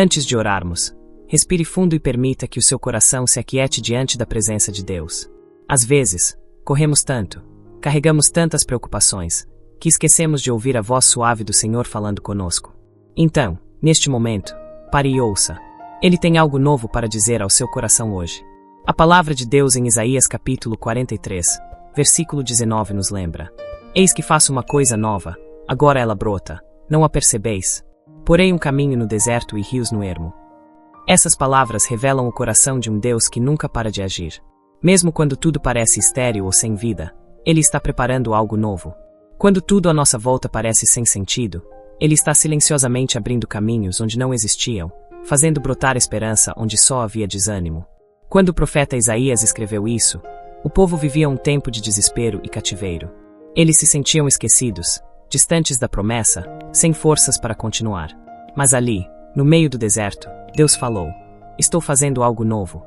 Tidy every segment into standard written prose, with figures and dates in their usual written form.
Antes de orarmos, respire fundo e permita que o seu coração se aquiete diante da presença de Deus. Às vezes, corremos tanto, carregamos tantas preocupações, que esquecemos de ouvir a voz suave do Senhor falando conosco. Então, neste momento, pare e ouça. Ele tem algo novo para dizer ao seu coração hoje. A palavra de Deus em Isaías capítulo 43, versículo 19 nos lembra: Eis que faço uma coisa nova, agora ela brota, não a percebeis? Porei um caminho no deserto e rios no ermo. Essas palavras revelam o coração de um Deus que nunca para de agir. Mesmo quando tudo parece estéril ou sem vida, Ele está preparando algo novo. Quando tudo à nossa volta parece sem sentido, Ele está silenciosamente abrindo caminhos onde não existiam, fazendo brotar esperança onde só havia desânimo. Quando o profeta Isaías escreveu isso, o povo vivia um tempo de desespero e cativeiro. Eles se sentiam esquecidos, distantes da promessa, sem forças para continuar. Mas ali, no meio do deserto, Deus falou: Estou fazendo algo novo.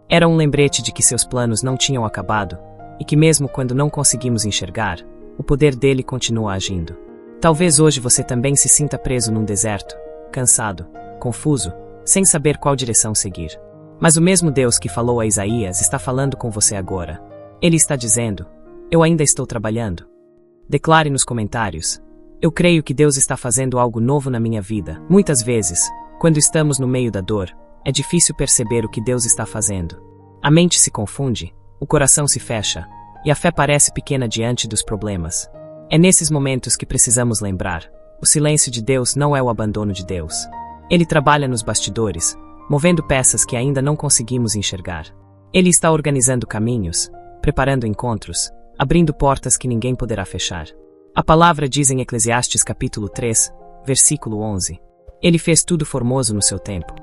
Era um lembrete de que seus planos não tinham acabado, e que mesmo quando não conseguimos enxergar, o poder dele continua agindo. Talvez hoje você também se sinta preso num deserto, cansado, confuso, sem saber qual direção seguir. Mas o mesmo Deus que falou a Isaías está falando com você agora. Ele está dizendo: Eu ainda estou trabalhando. Declare nos comentários: Eu creio que Deus está fazendo algo novo na minha vida. Muitas vezes, quando estamos no meio da dor, é difícil perceber o que Deus está fazendo. A mente se confunde, o coração se fecha, e a fé parece pequena diante dos problemas. É nesses momentos que precisamos lembrar: o silêncio de Deus não é o abandono de Deus. Ele trabalha nos bastidores, movendo peças que ainda não conseguimos enxergar. Ele está organizando caminhos, preparando encontros, abrindo portas que ninguém poderá fechar. A palavra diz em Eclesiastes capítulo 3, versículo 11: Ele fez tudo formoso no seu tempo.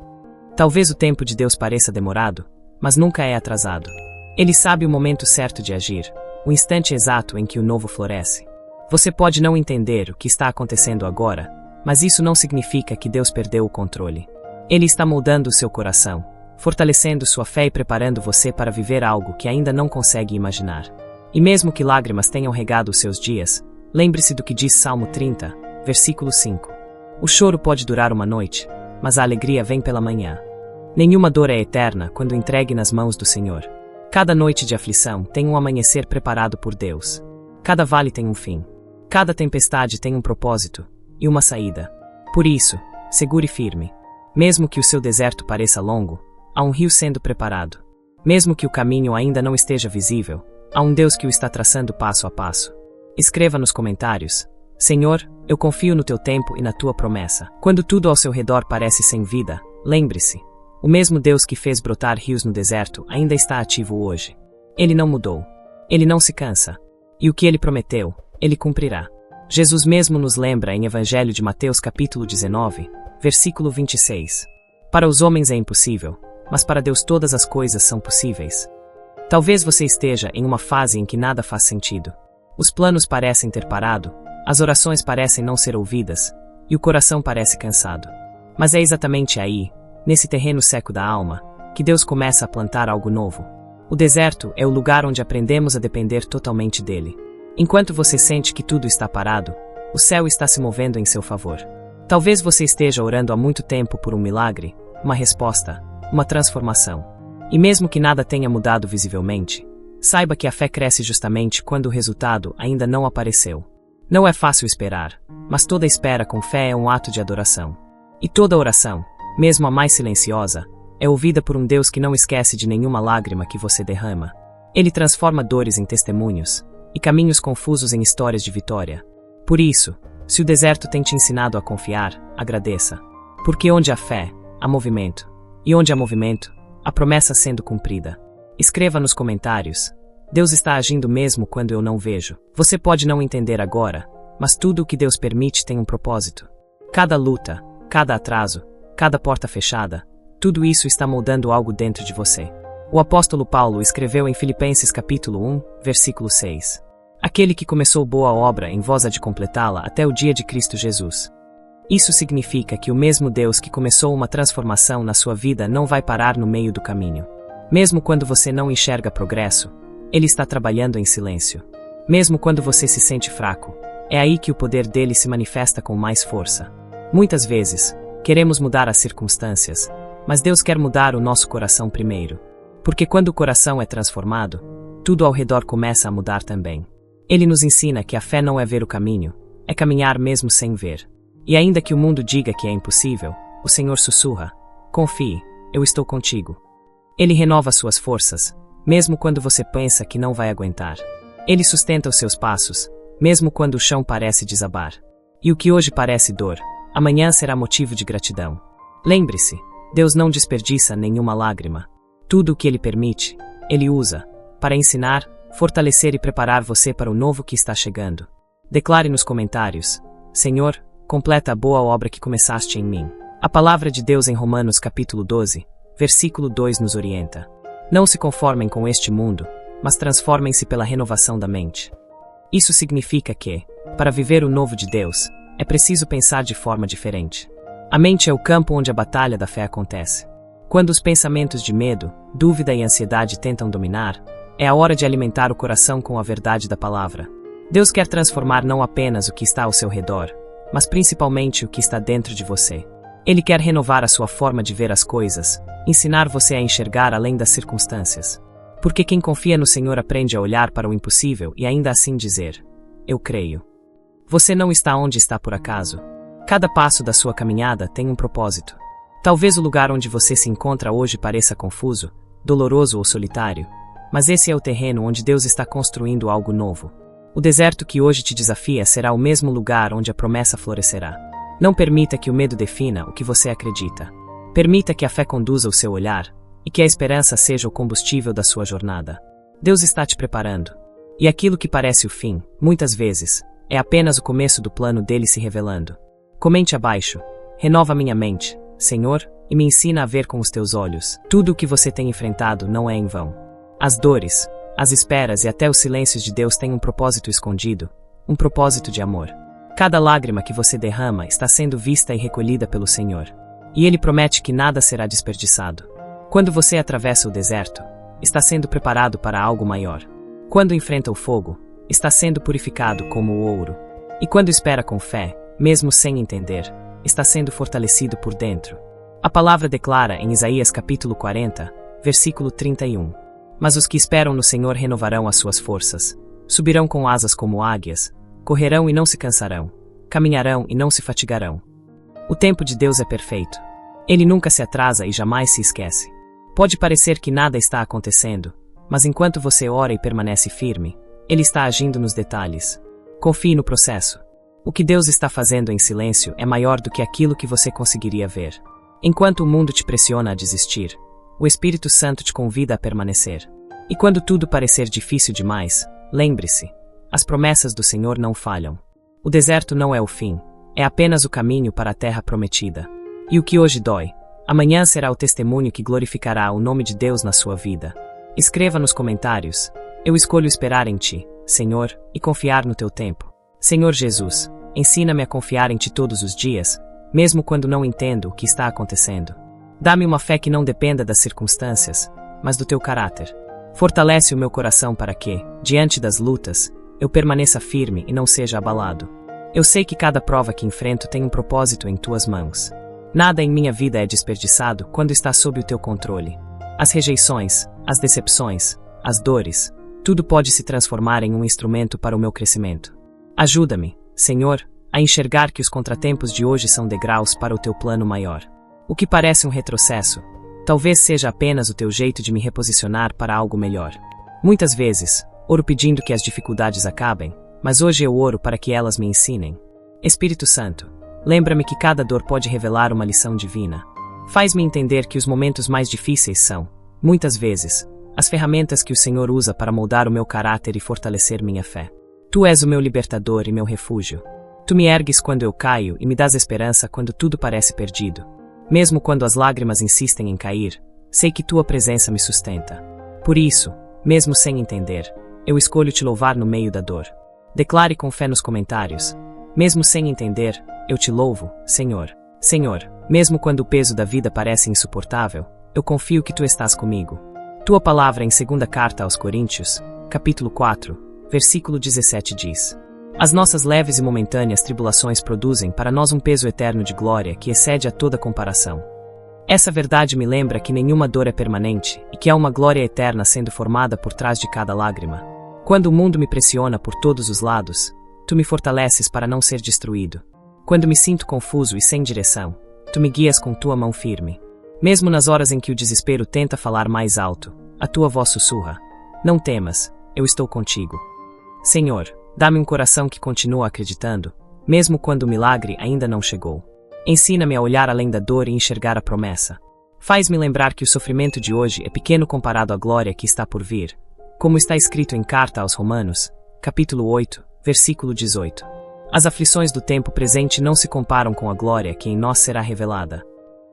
Talvez o tempo de Deus pareça demorado, mas nunca é atrasado. Ele sabe o momento certo de agir, o instante exato em que o novo floresce. Você pode não entender o que está acontecendo agora, mas isso não significa que Deus perdeu o controle. Ele está moldando o seu coração, fortalecendo sua fé e preparando você para viver algo que ainda não consegue imaginar. E mesmo que lágrimas tenham regado os seus dias, lembre-se do que diz Salmo 30, versículo 5. O choro pode durar uma noite, mas a alegria vem pela manhã. Nenhuma dor é eterna quando entregue nas mãos do Senhor. Cada noite de aflição tem um amanhecer preparado por Deus. Cada vale tem um fim. Cada tempestade tem um propósito e uma saída. Por isso, segure firme. Mesmo que o seu deserto pareça longo, há um rio sendo preparado. Mesmo que o caminho ainda não esteja visível, há um Deus que o está traçando passo a passo. Escreva nos comentários: Senhor, eu confio no teu tempo e na tua promessa. Quando tudo ao seu redor parece sem vida, lembre-se: o mesmo Deus que fez brotar rios no deserto ainda está ativo hoje. Ele não mudou. Ele não se cansa. E o que ele prometeu, ele cumprirá. Jesus mesmo nos lembra em Evangelho de Mateus capítulo 19, versículo 26. Para os homens é impossível, mas para Deus todas as coisas são possíveis. Talvez você esteja em uma fase em que nada faz sentido. Os planos parecem ter parado, as orações parecem não ser ouvidas, e o coração parece cansado. Mas é exatamente aí, nesse terreno seco da alma, que Deus começa a plantar algo novo. O deserto é o lugar onde aprendemos a depender totalmente dele. Enquanto você sente que tudo está parado, o céu está se movendo em seu favor. Talvez você esteja orando há muito tempo por um milagre, uma resposta, uma transformação. E mesmo que nada tenha mudado visivelmente, saiba que a fé cresce justamente quando o resultado ainda não apareceu. Não é fácil esperar, mas toda espera com fé é um ato de adoração. E toda oração, mesmo a mais silenciosa, é ouvida por um Deus que não esquece de nenhuma lágrima que você derrama. Ele transforma dores em testemunhos, e caminhos confusos em histórias de vitória. Por isso, se o deserto tem te ensinado a confiar, agradeça. Porque onde há fé, há movimento. E onde há movimento, há promessa sendo cumprida. Escreva nos comentários: Deus está agindo mesmo quando eu não vejo. Você pode não entender agora, mas tudo o que Deus permite tem um propósito. Cada luta, cada atraso, cada porta fechada, tudo isso está moldando algo dentro de você. O apóstolo Paulo escreveu em Filipenses capítulo 1, versículo 6. Aquele que começou boa obra em vós há de completá-la até o dia de Cristo Jesus. Isso significa que o mesmo Deus que começou uma transformação na sua vida não vai parar no meio do caminho. Mesmo quando você não enxerga progresso, Ele está trabalhando em silêncio. Mesmo quando você se sente fraco, é aí que o poder dele se manifesta com mais força. Muitas vezes, Queremos mudar as circunstâncias, mas Deus quer mudar o nosso coração primeiro. Porque quando o coração é transformado, tudo ao redor começa a mudar também. Ele nos ensina que a fé não é ver o caminho, é caminhar mesmo sem ver. E ainda que o mundo diga que é impossível, o Senhor sussurra: confie, eu estou contigo. Ele renova suas forças, mesmo quando você pensa que não vai aguentar. Ele sustenta os seus passos, mesmo quando o chão parece desabar. E o que hoje parece dor, amanhã será motivo de gratidão. Lembre-se, Deus não desperdiça nenhuma lágrima. Tudo o que Ele permite, Ele usa, para ensinar, fortalecer e preparar você para o novo que está chegando. Declare nos comentários: Senhor, completa a boa obra que começaste em mim. A palavra de Deus em Romanos capítulo 12, versículo 2 nos orienta: não se conformem com este mundo, mas transformem-se pela renovação da mente. Isso significa que, para viver o novo de Deus, é preciso pensar de forma diferente. A mente é o campo onde a batalha da fé acontece. Quando os pensamentos de medo, dúvida e ansiedade tentam dominar, é a hora de alimentar o coração com a verdade da palavra. Deus quer transformar não apenas o que está ao seu redor, mas principalmente o que está dentro de você. Ele quer renovar a sua forma de ver as coisas, ensinar você a enxergar além das circunstâncias. Porque quem confia no Senhor aprende a olhar para o impossível e ainda assim dizer: eu creio. Você não está onde está por acaso. Cada passo da sua caminhada tem um propósito. Talvez o lugar onde você se encontra hoje pareça confuso, doloroso ou solitário, mas esse é o terreno onde Deus está construindo algo novo. O deserto que hoje te desafia será o mesmo lugar onde a promessa florescerá. Não permita que o medo defina o que você acredita. Permita que a fé conduza o seu olhar, e que a esperança seja o combustível da sua jornada. Deus está te preparando. E aquilo que parece o fim, muitas vezes, é apenas o começo do plano dele se revelando. Comente abaixo: renova minha mente, Senhor, e me ensina a ver com os teus olhos. Tudo o que você tem enfrentado não é em vão. As dores, as esperas e até os silêncios de Deus têm um propósito escondido, um propósito de amor. Cada lágrima que você derrama está sendo vista e recolhida pelo Senhor. E Ele promete que nada será desperdiçado. Quando você atravessa o deserto, está sendo preparado para algo maior. Quando enfrenta o fogo, está sendo purificado como o ouro. E quando espera com fé, mesmo sem entender, está sendo fortalecido por dentro. A palavra declara em Isaías capítulo 40, versículo 31. Mas os que esperam no Senhor renovarão as suas forças. Subirão com asas como águias, correrão e não se cansarão, caminharão e não se fatigarão. O tempo de Deus é perfeito. Ele nunca se atrasa e jamais se esquece. Pode parecer que nada está acontecendo, mas enquanto você ora e permanece firme, Ele está agindo nos detalhes. Confie no processo. O que Deus está fazendo em silêncio é maior do que aquilo que você conseguiria ver. Enquanto o mundo te pressiona a desistir, o Espírito Santo te convida a permanecer. E quando tudo parecer difícil demais, lembre-se: as promessas do Senhor não falham. O deserto não é o fim, é apenas o caminho para a terra prometida. E o que hoje dói, amanhã será o testemunho que glorificará o nome de Deus na sua vida. Escreva nos comentários: eu escolho esperar em Ti, Senhor, e confiar no Teu tempo. Senhor Jesus, ensina-me a confiar em Ti todos os dias, mesmo quando não entendo o que está acontecendo. Dá-me uma fé que não dependa das circunstâncias, mas do Teu caráter. Fortalece o meu coração para que, diante das lutas, eu permaneça firme e não seja abalado. Eu sei que cada prova que enfrento tem um propósito em Tuas mãos. Nada em minha vida é desperdiçado quando está sob o Teu controle. As rejeições, as decepções, as dores, tudo pode se transformar em um instrumento para o meu crescimento. Ajuda-me, Senhor, a enxergar que os contratempos de hoje são degraus para o Teu plano maior. O que parece um retrocesso, talvez seja apenas o Teu jeito de me reposicionar para algo melhor. Muitas vezes, oro pedindo que as dificuldades acabem, mas hoje eu oro para que elas me ensinem. Espírito Santo, lembra-me que cada dor pode revelar uma lição divina. Faz-me entender que os momentos mais difíceis são, muitas vezes, as ferramentas que o Senhor usa para moldar o meu caráter e fortalecer minha fé. Tu és o meu libertador e meu refúgio. Tu me ergues quando eu caio e me dás esperança quando tudo parece perdido. Mesmo quando as lágrimas insistem em cair, sei que Tua presença me sustenta. Por isso, mesmo sem entender, eu escolho Te louvar no meio da dor. Declare com fé nos comentários: mesmo sem entender, eu Te louvo, Senhor. Senhor, mesmo quando o peso da vida parece insuportável, eu confio que Tu estás comigo. Tua palavra em 2ª Carta aos Coríntios, capítulo 4, versículo 17 diz: As nossas leves e momentâneas tribulações produzem para nós um peso eterno de glória que excede a toda comparação. Essa verdade me lembra que nenhuma dor é permanente e que há uma glória eterna sendo formada por trás de cada lágrima. Quando o mundo me pressiona por todos os lados, tu me fortaleces para não ser destruído. Quando me sinto confuso e sem direção, tu me guias com tua mão firme. Mesmo nas horas em que o desespero tenta falar mais alto, a tua voz sussurra: não temas, eu estou contigo. Senhor, dá-me um coração que continua acreditando, mesmo quando o milagre ainda não chegou. Ensina-me a olhar além da dor e enxergar a promessa. Faz-me lembrar que o sofrimento de hoje é pequeno comparado à glória que está por vir, como está escrito em Carta aos Romanos, capítulo 8, versículo 18. As aflições do tempo presente não se comparam com a glória que em nós será revelada.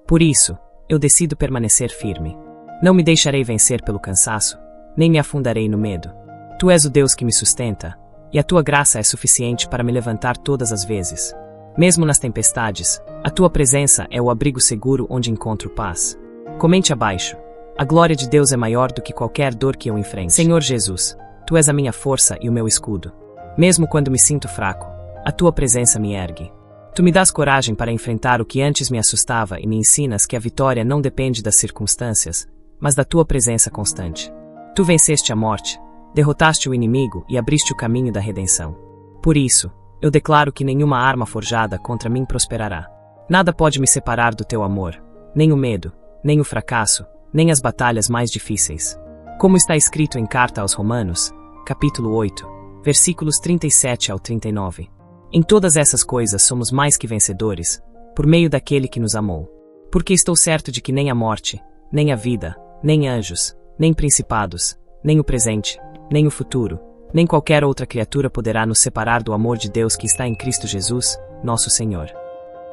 Por isso, eu decido permanecer firme. Não me deixarei vencer pelo cansaço, nem me afundarei no medo. Tu és o Deus que me sustenta, e a tua graça é suficiente para me levantar todas as vezes. Mesmo nas tempestades, a tua presença é o abrigo seguro onde encontro paz. Comente abaixo: a glória de Deus é maior do que qualquer dor que eu enfrente. Senhor Jesus, tu és a minha força e o meu escudo. Mesmo quando me sinto fraco, a tua presença me ergue. Tu me dás coragem para enfrentar o que antes me assustava e me ensinas que a vitória não depende das circunstâncias, mas da tua presença constante. Tu venceste a morte, derrotaste o inimigo e abriste o caminho da redenção. Por isso, eu declaro que nenhuma arma forjada contra mim prosperará. Nada pode me separar do teu amor, nem o medo, nem o fracasso, nem as batalhas mais difíceis. Como está escrito em Carta aos Romanos, capítulo 8, versículos 37 ao 39. Em todas essas coisas somos mais que vencedores, por meio daquele que nos amou. Porque estou certo de que nem a morte, nem a vida, nem anjos, nem principados, nem o presente, nem o futuro, nem qualquer outra criatura poderá nos separar do amor de Deus que está em Cristo Jesus, nosso Senhor.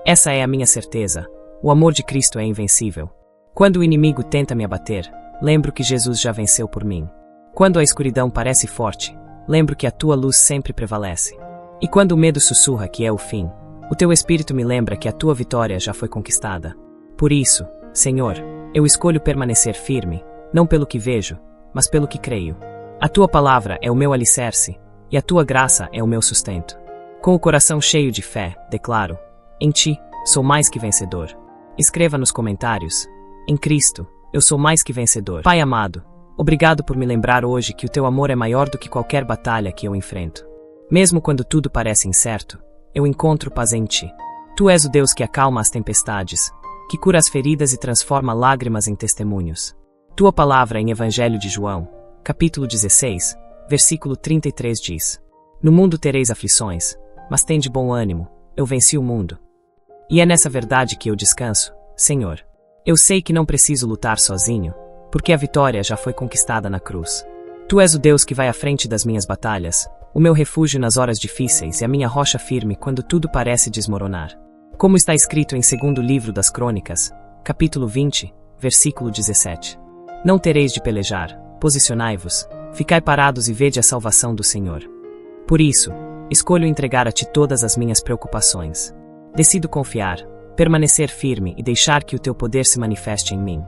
Essa é a minha certeza: o amor de Cristo é invencível. Quando o inimigo tenta me abater, lembro que Jesus já venceu por mim. Quando a escuridão parece forte, lembro que a tua luz sempre prevalece. E quando o medo sussurra que é o fim, o teu Espírito me lembra que a tua vitória já foi conquistada. Por isso, Senhor, eu escolho permanecer firme, não pelo que vejo, mas pelo que creio. A tua palavra é o meu alicerce, e a tua graça é o meu sustento. Com o coração cheio de fé, declaro: em ti, sou mais que vencedor. Escreva nos comentários: em Cristo, eu sou mais que vencedor. Pai amado, obrigado por me lembrar hoje que o teu amor é maior do que qualquer batalha que eu enfrento. Mesmo quando tudo parece incerto, eu encontro paz em ti. Tu és o Deus que acalma as tempestades, que cura as feridas e transforma lágrimas em testemunhos. Tua palavra em Evangelho de João, capítulo 16, versículo 33 diz: no mundo tereis aflições, mas tende bom ânimo, eu venci o mundo. E é nessa verdade que eu descanso, Senhor. Eu sei que não preciso lutar sozinho, porque a vitória já foi conquistada na cruz. Tu és o Deus que vai à frente das minhas batalhas, o meu refúgio nas horas difíceis e a minha rocha firme quando tudo parece desmoronar. Como está escrito em 2º livro das Crônicas, capítulo 20, versículo 17. Não tereis de pelejar, posicionai-vos, ficai parados e vede a salvação do Senhor. Por isso, escolho entregar a ti todas as minhas preocupações. Decido confiar, permanecer firme e deixar que o teu poder se manifeste em mim.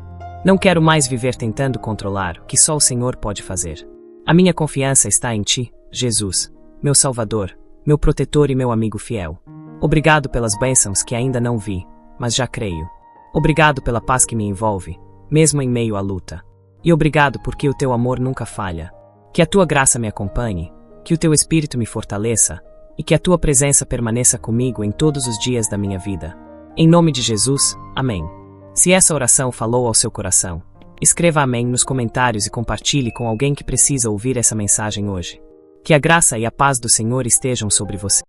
Não quero mais viver tentando controlar o que só o Senhor pode fazer. A minha confiança está em ti, Jesus, meu Salvador, meu protetor e meu amigo fiel. Obrigado pelas bênçãos que ainda não vi, mas já creio. Obrigado pela paz que me envolve, mesmo em meio à luta. E obrigado porque o teu amor nunca falha. Que a tua graça me acompanhe, que o teu Espírito me fortaleça, e que a tua presença permaneça comigo em todos os dias da minha vida. Em nome de Jesus, amém. Se essa oração falou ao seu coração, escreva amém nos comentários e compartilhe com alguém que precisa ouvir essa mensagem hoje. Que a graça e a paz do Senhor estejam sobre você.